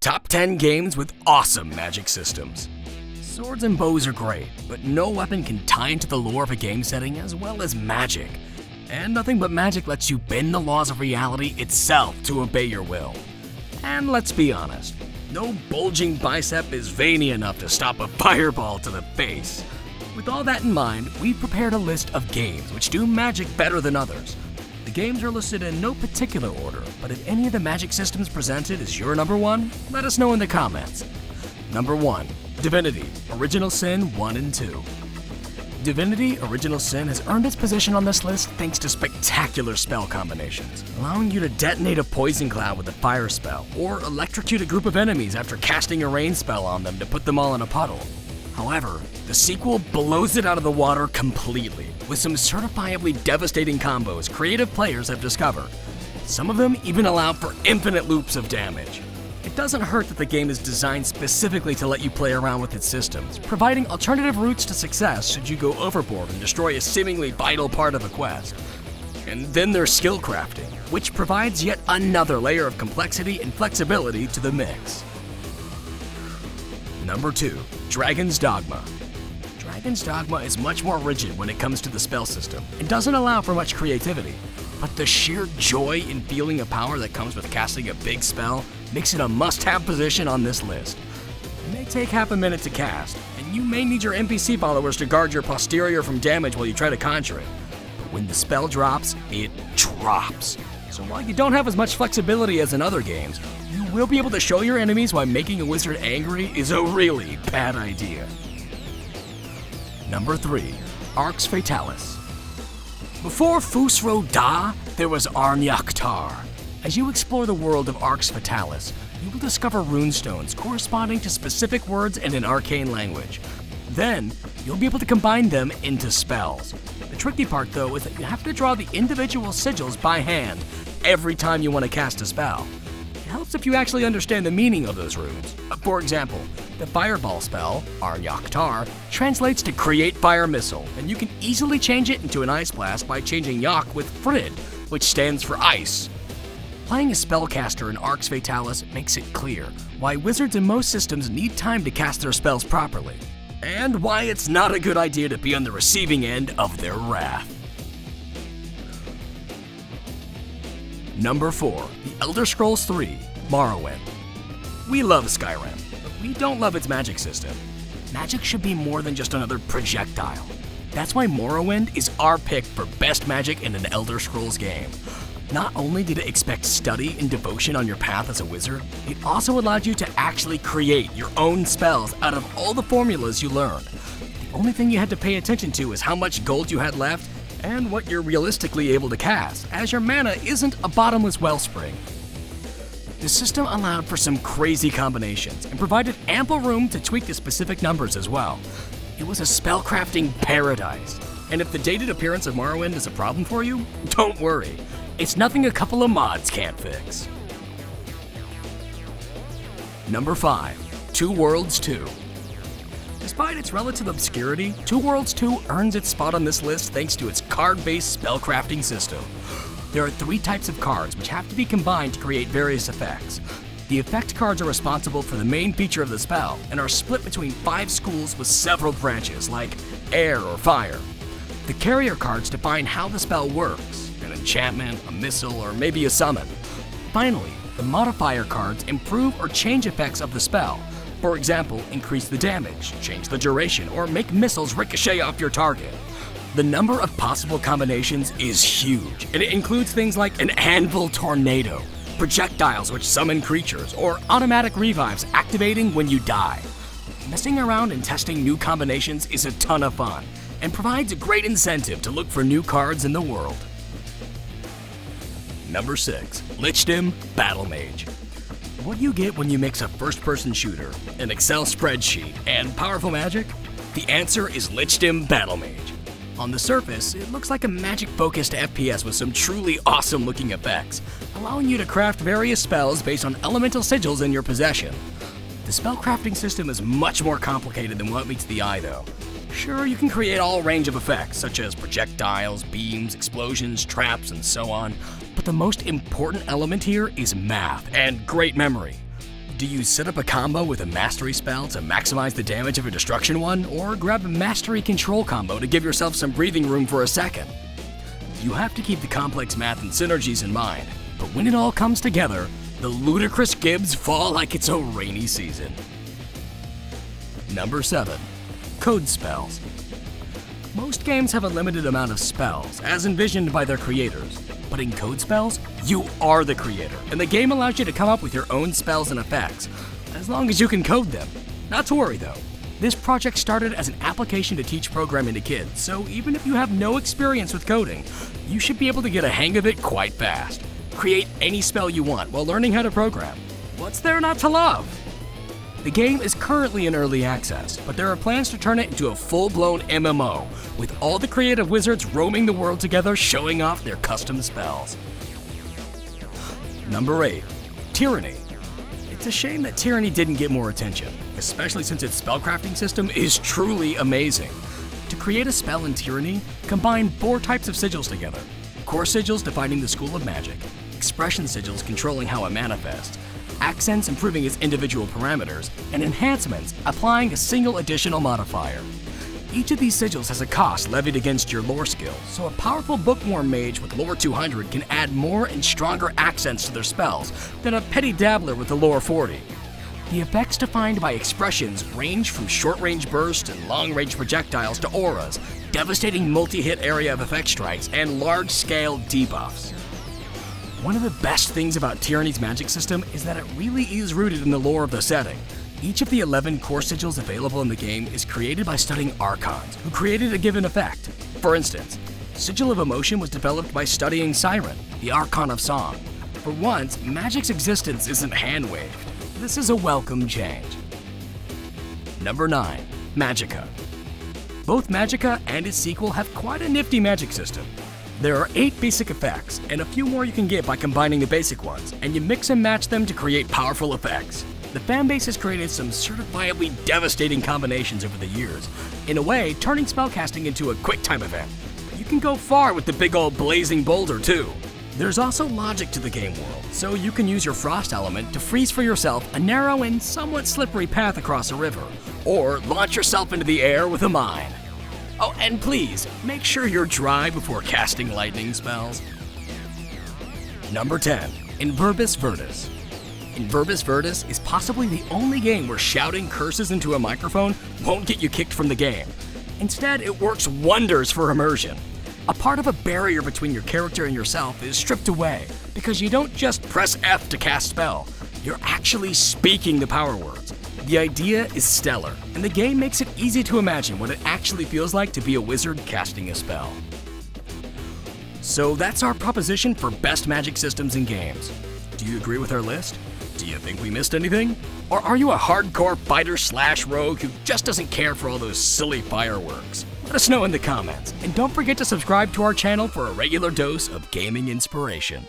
Top 10 games with awesome magic systems. Swords and bows are great, but no weapon can tie into the lore of a game setting as well as magic. And nothing but magic lets you bend the laws of reality itself to obey your will. And let's be honest, no bulging bicep is veiny enough to stop a fireball to the face. With all that in mind, we've prepared a list of games which do magic better than others. The games are listed in no particular order, but if any of the magic systems presented is your number one, let us know in the comments. Number 1. Divinity Original Sin 1 and 2. Divinity Original Sin has earned its position on this list thanks to spectacular spell combinations, allowing you to detonate a poison cloud with a fire spell, or electrocute a group of enemies after casting a rain spell on them to put them all in a puddle. However, the sequel blows it out of the water completely, with some certifiably devastating combos creative players have discovered. Some of them even allow for infinite loops of damage. It doesn't hurt that the game is designed specifically to let you play around with its systems, providing alternative routes to success should you go overboard and destroy a seemingly vital part of a quest. And then there's skill crafting, which provides yet another layer of complexity and flexibility to the mix. Number 2. Dragon's Dogma. Dragon's Dogma is much more rigid when it comes to the spell system and doesn't allow for much creativity, but the sheer joy and feeling of power that comes with casting a big spell makes it a must-have position on this list. It may take half a minute to cast, and you may need your NPC followers to guard your posterior from damage while you try to conjure it, but when the spell drops, it drops. So while you don't have as much flexibility as in other games, you will be able to show your enemies why making a wizard angry is a really bad idea. Number 3. Arx Fatalis. Before Fusro Da, there was Arnyaktar. As you explore the world of Arx Fatalis, you will discover runestones corresponding to specific words in an arcane language. Then, you'll be able to combine them into spells. The tricky part, though, is that you have to draw the individual sigils by hand every time you want to cast a spell. It helps if you actually understand the meaning of those runes. For example, the Fireball spell, Arnyaktar, translates to Create Fire Missile, and you can easily change it into an Ice Blast by changing Yak with Frid, which stands for Ice. Playing a spellcaster in Arx Fatalis makes it clear why wizards in most systems need time to cast their spells properly, and why it's not a good idea to be on the receiving end of their wrath. Number 4. The Elder Scrolls 3, Morrowind. We love Skyrim, but we don't love its magic system. Magic should be more than just another projectile. That's why Morrowind is our pick for best magic in an Elder Scrolls game. Not only did it expect study and devotion on your path as a wizard, it also allowed you to actually create your own spells out of all the formulas you learned. The only thing you had to pay attention to is how much gold you had left and what you're realistically able to cast, as your mana isn't a bottomless wellspring. The system allowed for some crazy combinations and provided ample room to tweak the specific numbers as well. It was a spellcrafting paradise, and if the dated appearance of Morrowind is a problem for you, don't worry. It's nothing a couple of mods can't fix. Number 5. Two Worlds 2. Despite its relative obscurity, Two Worlds 2 earns its spot on this list thanks to its card-based spellcrafting system. There are 3 types of cards which have to be combined to create various effects. The effect cards are responsible for the main feature of the spell and are split between 5 schools with several branches like air or fire. The carrier cards define how the spell works, an enchantment, a missile, or maybe a summon. Finally, the modifier cards improve or change effects of the spell. For example, increase the damage, change the duration, or make missiles ricochet off your target. The number of possible combinations is huge, and it includes things like an anvil tornado, projectiles which summon creatures, or automatic revives activating when you die. Messing around and testing new combinations is a ton of fun, and provides a great incentive to look for new cards in the world. Number 6. Lichdom Battle Mage. What do you get when you mix a first-person shooter, an Excel spreadsheet, and powerful magic? The answer is Lichdom Battle Mage. On the surface, it looks like a magic-focused FPS with some truly awesome-looking effects, allowing you to craft various spells based on elemental sigils in your possession. The spellcrafting system is much more complicated than what meets the eye, though. Sure, you can create all range of effects, such as projectiles, beams, explosions, traps, and so on, but the most important element here is math and great memory. Do you set up a combo with a mastery spell to maximize the damage of a destruction one, or grab a mastery control combo to give yourself some breathing room for a second? You have to keep the complex math and synergies in mind, but when it all comes together, the ludicrous gibs fall like it's a rainy season. Number 7. Code spells. Most games have a limited amount of spells, as envisioned by their creators. But in code spells, you are the creator, and the game allows you to come up with your own spells and effects, as long as you can code them. Not to worry though, this project started as an application to teach programming to kids, so even if you have no experience with coding, you should be able to get a hang of it quite fast. Create any spell you want while learning how to program. What's there not to love? The game is currently in early access, but there are plans to turn it into a full-blown MMO, with all the creative wizards roaming the world together showing off their custom spells. Number 8. Tyranny. It's a shame that Tyranny didn't get more attention, especially since its spellcrafting system is truly amazing. To create a spell in Tyranny, combine 4 types of sigils together. Core sigils defining the school of magic, expression sigils controlling how it manifests, accents improving its individual parameters, and enhancements applying a single additional modifier. Each of these sigils has a cost levied against your lore skill, so a powerful bookworm mage with lore 200 can add more and stronger accents to their spells than a petty dabbler with a lore 40. The effects defined by expressions range from short-range bursts and long-range projectiles to auras, devastating multi-hit area of effect strikes, and large-scale debuffs. One of the best things about Tyranny's magic system is that it really is rooted in the lore of the setting. Each of the 11 core sigils available in the game is created by studying archons, who created a given effect. For instance, Sigil of Emotion was developed by studying Siren, the Archon of Song. For once, magic's existence isn't hand-waved. This is a welcome change. Number 9. Magica. Both Magica and its sequel have quite a nifty magic system. There are 8 basic effects, and a few more you can get by combining the basic ones, and you mix and match them to create powerful effects. The fanbase has created some certifiably devastating combinations over the years, in a way turning spellcasting into a quick-time event. But you can go far with the big old blazing boulder too. There's also logic to the game world, so you can use your frost element to freeze for yourself a narrow and somewhat slippery path across a river, or launch yourself into the air with a mine. Oh, and please, make sure you're dry before casting lightning spells. Number 10. In Verbis Furnace. In Verbis Furnace is possibly the only game where shouting curses into a microphone won't get you kicked from the game. Instead, it works wonders for immersion. A part of a barrier between your character and yourself is stripped away, because you don't just press F to cast spell, you're actually speaking the power words. The idea is stellar, and the game makes it easy to imagine what it actually feels like to be a wizard casting a spell. So that's our proposition for best magic systems in games. Do you agree with our list? Do you think we missed anything? Or are you a hardcore fighter/rogue who just doesn't care for all those silly fireworks? Let us know in the comments, and don't forget to subscribe to our channel for a regular dose of gaming inspiration.